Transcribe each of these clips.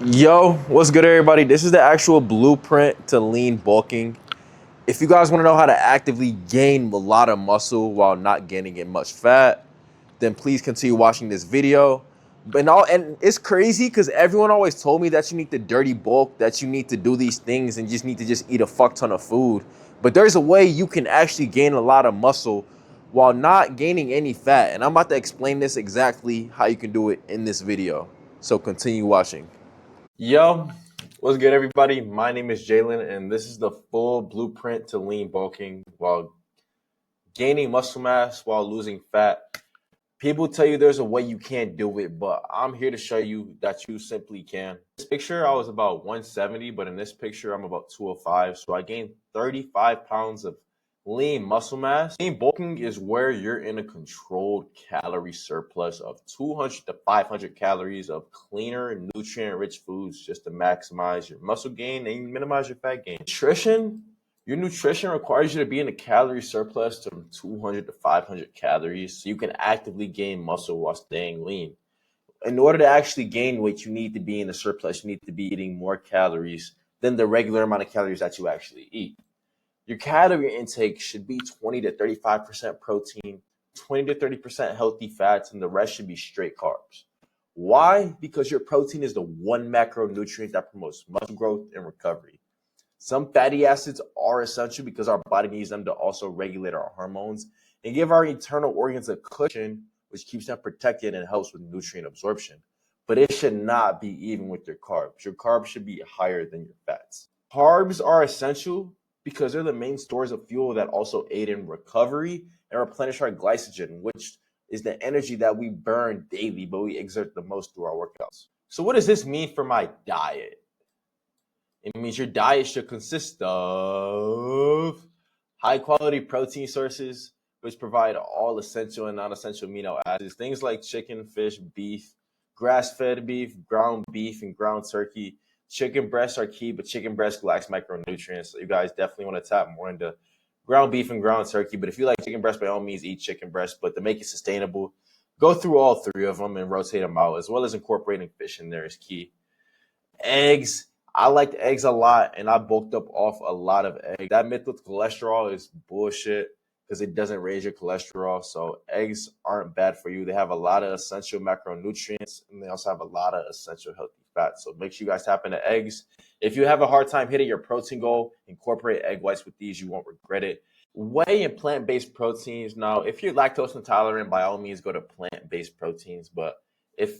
Yo, what's good, everybody? This is the actual blueprint to lean bulking. If you guys want to know how to actively gain a lot of muscle while not gaining in much fat, then please continue watching this video. And it's crazy because everyone always told me that you need to dirty bulk, that you need to do these things and just need to just eat a fuck ton of food. But there's a way you can actually gain a lot of muscle while not gaining any fat. And I'm about to explain this exactly how you can do it in this video. So continue watching. Yo, what's good, everybody? My name is Jalen, and this is the full blueprint to lean bulking while gaining muscle mass while losing fat. People tell you there's a way you can't do it, but I'm here to show you that you simply can. In this picture, I was about 170, but in this picture, I'm about 205. So I gained 35 pounds of lean muscle mass. Lean bulking is where you're in a controlled calorie surplus of 200 to 500 calories of cleaner, nutrient-rich foods just to maximize your muscle gain and minimize your fat gain. Your nutrition requires you to be in a calorie surplus to 200 to 500 calories so you can actively gain muscle while staying lean. In order to actually gain weight, you need to be in a surplus. You need to be eating more calories than the regular amount of calories that you actually eat. Your calorie intake should be 20 to 35% protein, 20 to 30% healthy fats, and the rest should be straight carbs. Why? Because your protein is the one macronutrient that promotes muscle growth and recovery. Some fatty acids are essential because our body needs them to also regulate our hormones and give our internal organs a cushion, which keeps them protected and helps with nutrient absorption. But it should not be even with your carbs. Your carbs should be higher than your fats. Carbs are essential because they're the main stores of fuel that also aid in recovery and replenish our glycogen, which is the energy that we burn daily, but we exert the most through our workouts. So, what does this mean for my diet? It means your diet should consist of high quality protein sources, which provide all essential and non essential amino acids. Things like chicken, fish, beef, grass fed beef, and ground turkey. Chicken breasts are key, but chicken breast lacks micronutrients. So you guys definitely want to tap more into ground beef and ground turkey. But if you like chicken breast, by all means, eat chicken breast. But to make it sustainable, go through all three of them and rotate them out, as well as incorporating fish in there is key. Eggs. I liked eggs a lot, and I bulked up off a lot of eggs. That myth with cholesterol is bullshit because it doesn't raise your cholesterol. So eggs aren't bad for you. They have a lot of essential macronutrients, and they also have a lot of essential healthy fats. So make sure you guys tap into eggs. If you have a hard time hitting your protein goal, incorporate egg whites with these. You won't regret it. Whey and plant-based proteins. Now, if you're lactose intolerant, by all means, go to plant-based proteins. But if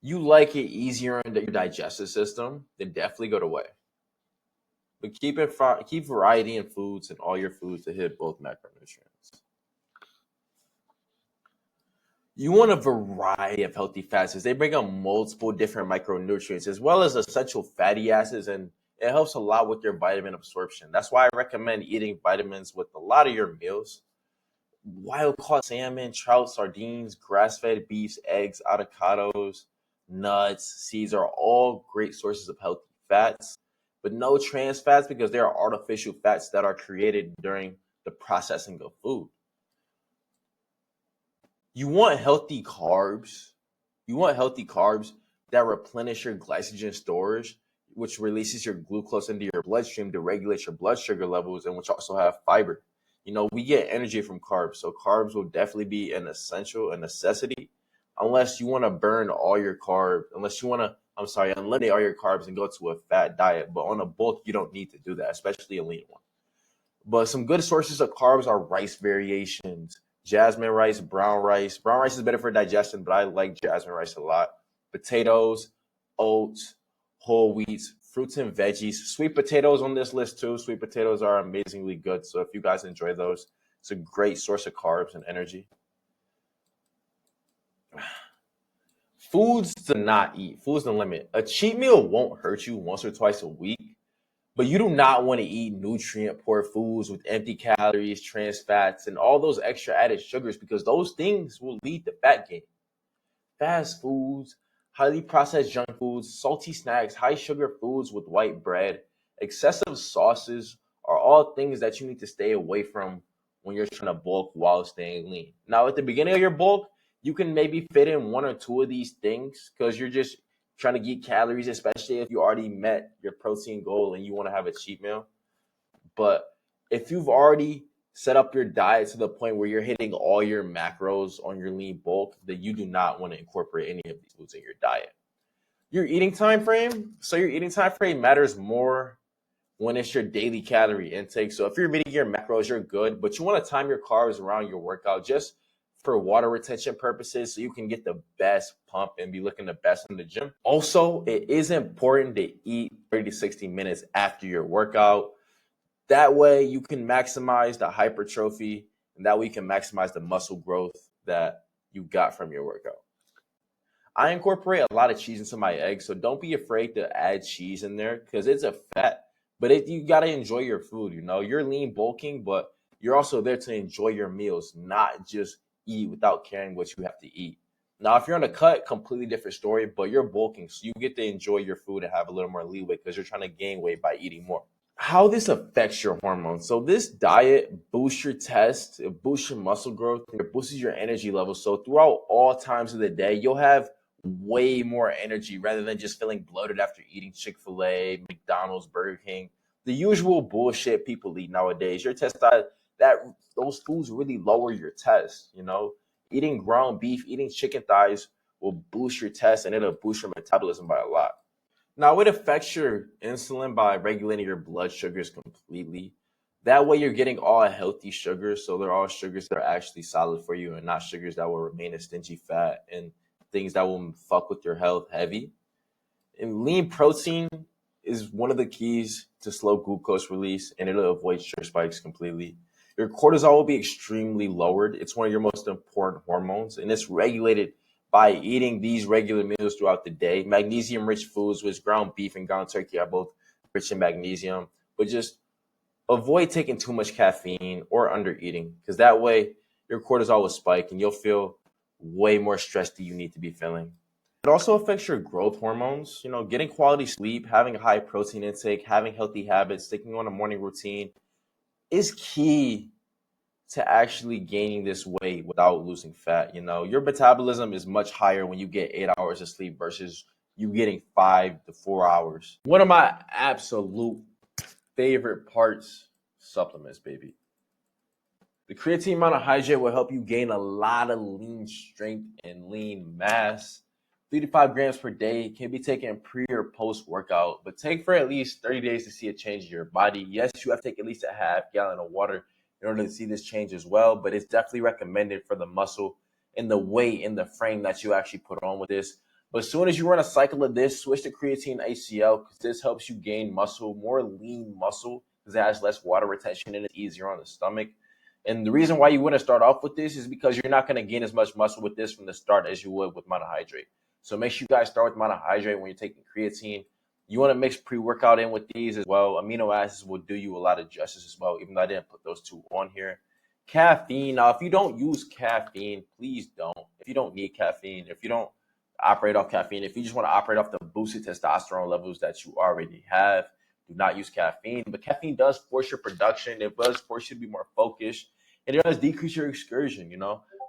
you like it easier in your digestive system, then definitely go to whey. But keep variety in foods and all your foods to hit both macronutrients. You want a variety of healthy fats as they bring up multiple different micronutrients as well as essential fatty acids, and it helps a lot with your vitamin absorption. That's why I recommend eating vitamins with a lot of your meals. Wild caught salmon, trout, sardines, grass-fed beefs, eggs, avocados, nuts, seeds are all great sources of healthy fats, but no trans fats because they are artificial fats that are created during the processing of food. You want healthy carbs. You want healthy carbs that replenish your glycogen storage, which releases your glucose into your bloodstream to regulate your blood sugar levels, and which also have fiber. We get energy from carbs, so carbs will definitely be an essential, a necessity, unless you want to burn all your carbs, eliminate all your carbs and go to a fat diet. But on a bulk, you don't need to do that, especially a lean one. But some good sources of carbs are rice variations, jasmine rice, brown rice. Brown rice is better for digestion, but I like jasmine rice a lot. Potatoes, oats, whole wheats, fruits and veggies. Sweet potatoes on this list too. Sweet potatoes are amazingly good. So if you guys enjoy those, it's a great source of carbs and energy. Foods to not eat. Foods to limit. A cheat meal won't hurt you once or twice a week, but you do not want to eat nutrient poor foods with empty calories, trans fats, and all those extra added sugars because those things will lead to fat gain. Fast foods, highly processed junk foods, salty snacks, high sugar foods with white bread, excessive sauces are all things that you need to stay away from when you're trying to bulk while staying lean. Now, at the beginning of your bulk, you can maybe fit in one or two of these things because you're just trying to get calories, especially if you already met your protein goal and you want to have a cheat meal. But if you've already set up your diet to the point where you're hitting all your macros on your lean bulk, then you do not want to incorporate any of these foods in your diet. Your eating time frame. So your eating time frame matters more when it's your daily calorie intake. So if you're meeting your macros, you're good, but you want to time your carbs around your workout just for water retention purposes so you can get the best pump and be looking the best in the gym. Also, it is important to eat 30 to 60 minutes after your workout. That way you can maximize the hypertrophy, and that way you can maximize the muscle growth that you got from your workout. I incorporate a lot of cheese into my eggs, so don't be afraid to add cheese in there because it's a fat. But you got to enjoy your food. You're lean bulking, but you're also there to enjoy your meals, not just eat without caring what you have to eat. Now, if you're on a cut, completely different story, but you're bulking, so you get to enjoy your food and have a little more leeway because you're trying to gain weight by eating more. How this affects your hormones. So this diet boosts your test, it boosts your muscle growth, and it boosts your energy levels. So throughout all times of the day, you'll have way more energy rather than just feeling bloated after eating Chick-fil-A, McDonald's, Burger King, the usual bullshit people eat nowadays. Your test that those foods really lower your test. Eating ground beef, eating chicken thighs will boost your test and it'll boost your metabolism by a lot. Now, it affects your insulin by regulating your blood sugars completely. That way, you're getting all healthy sugars. So they're all sugars that are actually solid for you and not sugars that will remain as stingy fat and things that will fuck with your health heavy. And lean protein is one of the keys to slow glucose release, and it'll avoid sugar spikes completely. Your cortisol will be extremely lowered. It's one of your most important hormones, and it's regulated by eating these regular meals throughout the day. Magnesium-rich foods, which ground beef and ground turkey are both rich in magnesium, but just avoid taking too much caffeine or under eating, because that way your cortisol will spike and you'll feel way more stressed than you need to be feeling. It also affects your growth hormones. Getting quality sleep, having a high protein intake, having healthy habits, sticking on a morning routine is key to actually gaining this weight without losing fat. Your metabolism is much higher when you get 8 hours of sleep versus you getting 5 to 4 hours. One of my absolute favorite parts, supplements, baby. The creatine monohydrate will help you gain a lot of lean strength and lean mass. 3 to 5 grams per day can be taken pre or post workout, but take for at least 30 days to see a change in your body. Yes, you have to take at least a half gallon of water in order to see this change as well, but it's definitely recommended for the muscle and the weight and the frame that you actually put on with this. But as soon as you run a cycle of this, switch to creatine HCl because this helps you gain muscle, more lean muscle, because it has less water retention and it's easier on the stomach. And the reason why you wouldn't start off with this is because you're not going to gain as much muscle with this from the start as you would with monohydrate. So make sure you guys start with monohydrate when you're taking creatine. You want to mix pre-workout in with these as well. Amino acids will do you a lot of justice as well, even though I didn't put those two on here. Caffeine. Now, if you don't use caffeine, please don't. If you don't need caffeine, if you don't operate off caffeine, if you just want to operate off the boosted testosterone levels that you already have, do not use caffeine. But caffeine does force your production. It does force you to be more focused. And it does decrease your excursion,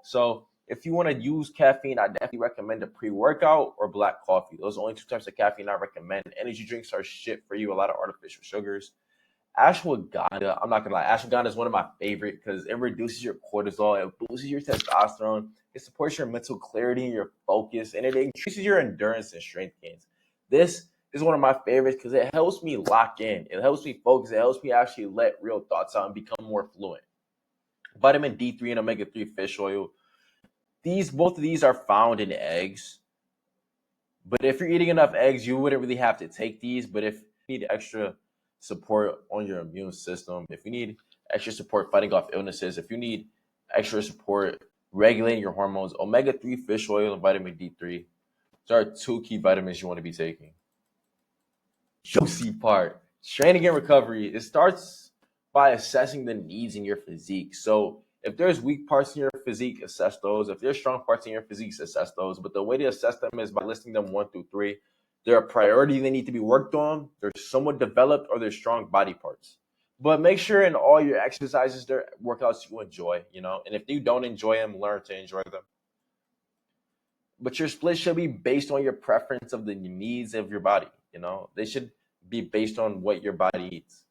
So if you want to use caffeine, I definitely recommend a pre-workout or black coffee. Those are the only two types of caffeine I recommend. Energy drinks are shit for you, a lot of artificial sugars. Ashwagandha, I'm not going to lie, ashwagandha is one of my favorite because it reduces your cortisol, it boosts your testosterone, it supports your mental clarity and your focus, and it increases your endurance and strength gains. This is one of my favorites because it helps me lock in. It helps me focus. It helps me actually let real thoughts out and become more fluent. Vitamin D3 and omega-3 fish oil. Both of these are found in eggs. But if you're eating enough eggs, you wouldn't really have to take these. But if you need extra support on your immune system, if you need extra support fighting off illnesses, if you need extra support regulating your hormones, omega-3 fish oil and vitamin D3, those are two key vitamins you want to be taking. Juicy part. Training and recovery. It starts by assessing the needs in your physique. So if there's weak parts in your physique, assess those. If there's strong parts in your physique, assess those. But the way to assess them is by listing them 1 through 3. They're a priority they need to be worked on. They're somewhat developed or they're strong body parts. But make sure in all your exercises, they're workouts you enjoy, And if you don't enjoy them, learn to enjoy them. but your split should be based on your preference of the needs of your body. You know, they should be based on what your body needs.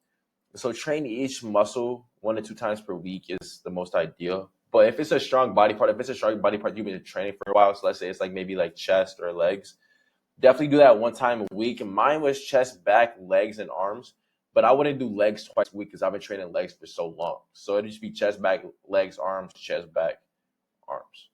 So train each muscle 1 to 2 times per week is the most ideal. But if it's a strong body part, if it's a strong body part you've been training for a while, so let's say it's like maybe like chest or legs, definitely do that 1 time a week. And mine was chest, back, legs, and arms. But I wouldn't do legs twice a week because I've been training legs for so long. So it'd just be chest, back, legs, arms, chest, back, arms.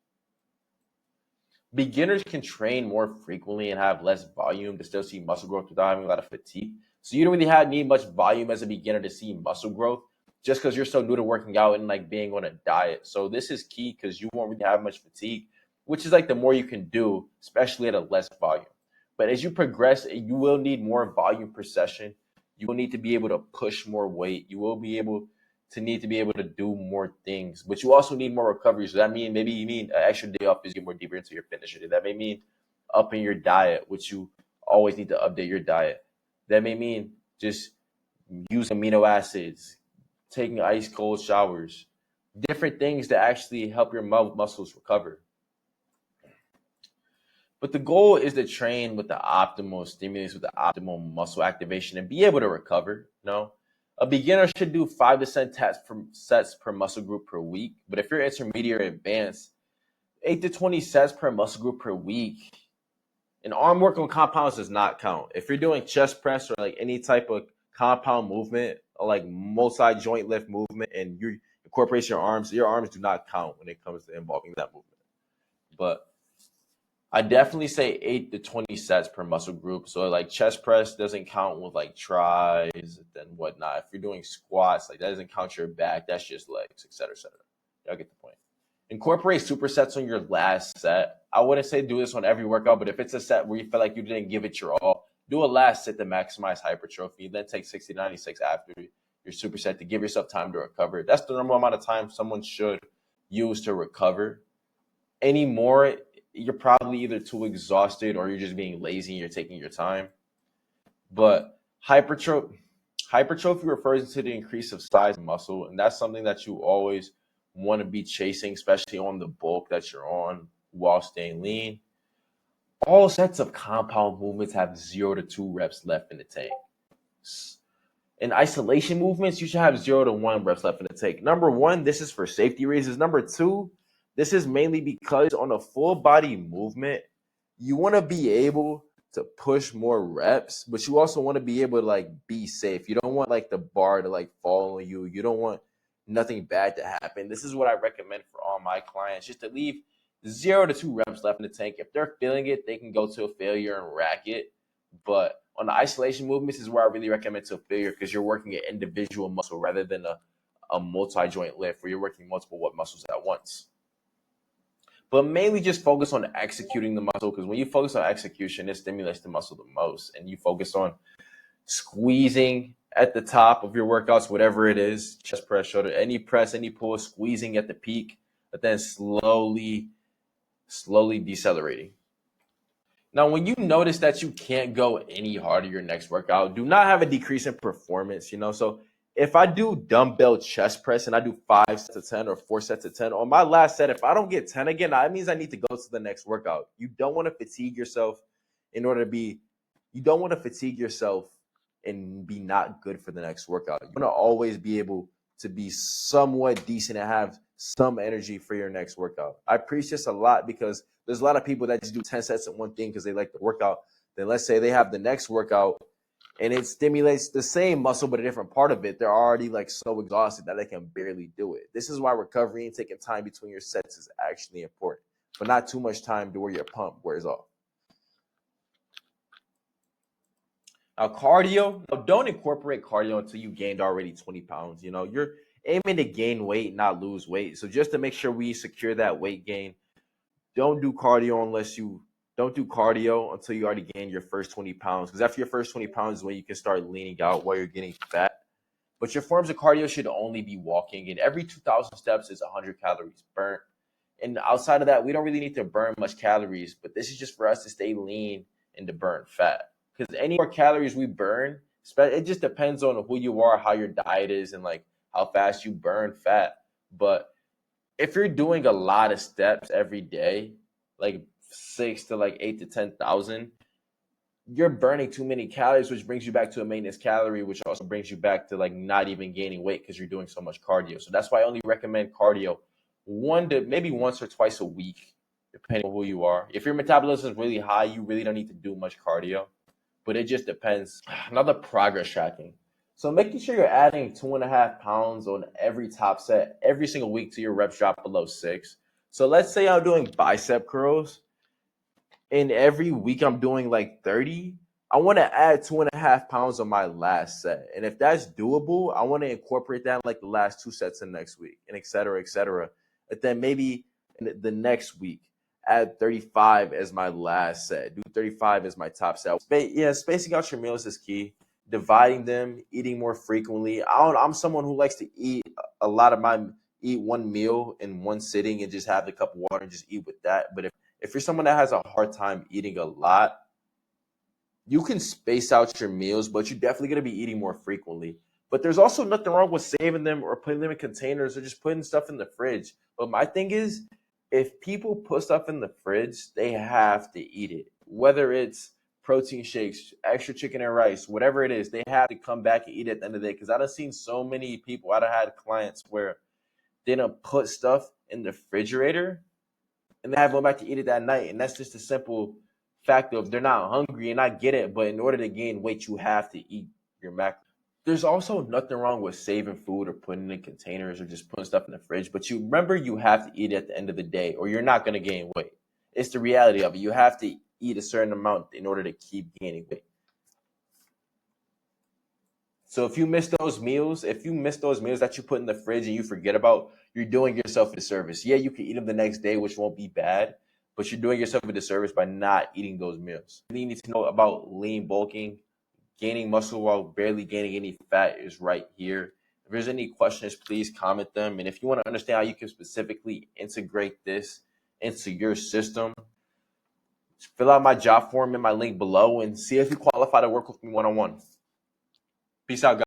Beginners can train more frequently and have less volume to still see muscle growth without having a lot of fatigue. So you don't really need much volume as a beginner to see muscle growth just because you're so new to working out and like being on a diet. So this is key because you won't really have much fatigue, which is like the more you can do, especially at a less volume. But as you progress, you will need more volume per session. You will need to be able to push more weight. You will be able to need to be able to do more things, but you also need more recovery. So that means maybe you need an extra day off as you get more deeper into your fitness journey. That may mean upping your diet, which you always need to update your diet. That may mean just using amino acids, taking ice cold showers, different things that actually help your muscles recover. But the goal is to train with the optimal stimulus, with the optimal muscle activation, and be able to recover. You know, a beginner should do 5 to 10 sets per muscle group per week. But if you're intermediate or advanced, 8 to 20 sets per muscle group per week. And arm work on compounds does not count. If you're doing chest press or like any type of compound movement or like multi-joint lift movement and you incorporate your arms do not count when it comes to involving that movement. But I definitely say 8 to 20 sets per muscle group. So like chest press doesn't count with like tries and whatnot. If you're doing squats, like that doesn't count your back. That's just legs, et cetera, et cetera. Y'all get the point. Incorporate supersets on your last set. I wouldn't say do this on every workout, but if it's a set where you feel like you didn't give it your all, do a last set to maximize hypertrophy. Then take 60 to 96 after your superset to give yourself time to recover. That's the normal amount of time someone should use to recover. Any more, you're probably either too exhausted or you're just being lazy and you're taking your time. But hypertrophy refers to the increase of size of muscle, and that's something that you always want to be chasing, especially on the bulk that you're on while staying lean. All sets of compound movements have 0 to 2 reps left in the tank. In isolation movements, you should have 0 to 1 reps left in the tank. Number one, this is for safety reasons. Number two, this is mainly because on a full body movement, you want to be able to push more reps, but you also want to be able to like be safe. You don't want like the bar to like fall on you. You don't want nothing bad to happen. This is what I recommend for all my clients, just to leave 0 to 2 reps left in the tank. If they're feeling it, they can go to a failure and rack it. But on the isolation movements is where I really recommend to a failure because you're working an individual muscle rather than a multi-joint lift where you're working multiple muscles at once. But mainly just focus on executing the muscle because when you focus on execution, it stimulates the muscle the most. And you focus on squeezing at the top of your workouts, whatever it is, chest press, shoulder, any press, any pull, squeezing at the peak, but then slowly decelerating. Now, when you notice that you can't go any harder your next workout, do not have a decrease in performance, So if I do dumbbell chest press and I do 5 sets of 10 or 4 sets of 10, on my last set, if I don't get 10 again, that means I need to go to the next workout. You don't want to fatigue yourself you don't want to fatigue yourself and be not good for the next workout. You want to always be able to be somewhat decent and have some energy for your next workout. I preach this a lot because there's a lot of people that just do 10 sets of one thing because they like the workout. Then let's say they have the next workout and it stimulates the same muscle but a different part of it. They're already like so exhausted that they can barely do it. This is why recovery and taking time between your sets is actually important, but not too much time to where your pump wears off. Now, cardio, don't incorporate cardio until you gained already 20 pounds. You're aiming to gain weight, not lose weight. So just to make sure we secure that weight gain, don't do cardio until you already gained your first 20 pounds. Because after your first 20 pounds is when you can start leaning out while you're getting fat. But your forms of cardio should only be walking. And every 2,000 steps is 100 calories burnt. And outside of that, we don't really need to burn much calories. But this is just for us to stay lean and to burn fat. Because any more calories we burn, it just depends on who you are, how your diet is, and like how fast you burn fat. But if you're doing a lot of steps every day, like 6 to like 8 to 10,000, you're burning too many calories, which brings you back to a maintenance calorie, which also brings you back to like not even gaining weight because you're doing so much cardio. So that's why I only recommend cardio maybe once or twice a week, depending on who you are. If your metabolism is really high, you really don't need to do much cardio, but it just depends. Another, progress tracking. So making sure you're adding 2.5 pounds on every top set every single week to your reps drop below 6. So let's say I'm doing bicep curls and every week I'm doing like 30, I want to add 2.5 pounds on my last set. And if that's doable, I want to incorporate that in like the last 2 sets in next week, and et cetera, et cetera. But then maybe in the next week, add 35 as my last set. Do 35 as my top set. Yeah, spacing out your meals is key. Dividing them, eating more frequently. I'm someone who likes to eat one meal in one sitting and just have a cup of water and just eat with that. But if you're someone that has a hard time eating a lot, you can space out your meals, but you're definitely going to be eating more frequently. But there's also nothing wrong with saving them or putting them in containers or just putting stuff in the fridge. But my thing is, if people put stuff in the fridge, they have to eat it. Whether it's protein shakes, extra chicken and rice, whatever it is, they have to come back and eat it at the end of the day. Because I've seen so many people, I've had clients where they don't put stuff in the refrigerator and they have them back to eat it that night. And that's just a simple fact of they're not hungry, and I get it, but in order to gain weight, you have to eat your mac. There's also nothing wrong with saving food or putting it in containers or just putting stuff in the fridge, but you remember you have to eat it at the end of the day or you're not going to gain weight. It's the reality of it. You have to eat a certain amount in order to keep gaining weight. So if you miss those meals that you put in the fridge and you forget about, you're doing yourself a disservice. Yeah, you can eat them the next day, which won't be bad, but you're doing yourself a disservice by not eating those meals. You need to know about lean bulking. Gaining muscle while barely gaining any fat is right here. If there's any questions, please comment them. And if you want to understand how you can specifically integrate this into your system, fill out my job form in my link below and see if you qualify to work with me one-on-one. Peace out, guys.